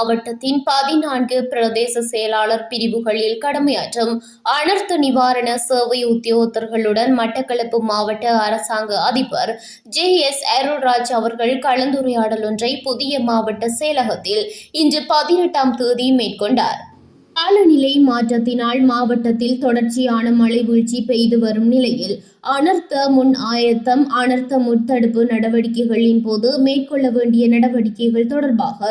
மாவட்டத்தின் 14 பிரதேச செயலாளர் பிரிவுகளில் கடமையாற்றும் அனர்த்த நிவாரண சேவை உத்தியோகத்தர்களுடன் மட்டக்களப்பு மாவட்ட அரசாங்க அதிபர் JS அருள்ராஜ் அவர்கள் கலந்துரையாடல் ஒன்றை புதிய மாவட்ட செயலகத்தில் இன்று 18ஆம் தேதி மேற்கொண்டார். காலநிலை மாற்றத்தினால் மாவட்டத்தில் தொடர்ச்சியான மழை வீழ்ச்சி பெய்து வரும் நிலையில் அனர்த்த முன் ஆயத்தம், அனர்த்த முத்தடுப்பு நடவடிக்கைகளின் போது மேற்கொள்ள வேண்டிய நடவடிக்கைகள் தொடர்பாக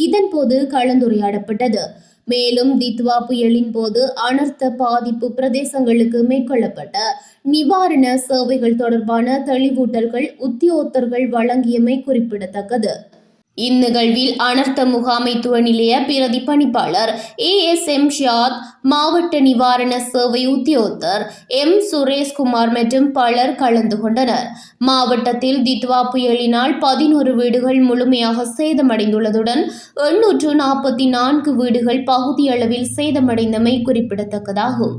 இதன்போது கலந்துரையாடப்பட்டது. மேலும் தித்வா புயலின் போது அனர்த்த பாதிப்பு பிரதேசங்களுக்கு மேற்கொள்ளப்பட்ட நிவாரண சேவைகள் தொடர்பான தெளிவூட்டல்கள் உத்தியோகத்தர்கள் வழங்கியமை குறிப்பிடத்தக்கது. இந்நிகழ்வில் அனர்த்த முகாமைத்துவ நிலைய பிரதி பணிப்பாளர் ASM ஷியாத், மாவட்ட நிவாரண சேவை உத்தியோகத்தர் M சுரேஷ்குமார் மற்றும் பலர் கலந்து கொண்டனர். மாவட்டத்தில் தித்வா புயலினால் 11 வீடுகள் முழுமையாக சேதமடைந்துள்ளதுடன் 844 வீடுகள் பகுதியளவில் சேதமடைந்தமை குறிப்பிடத்தக்கதாகும்.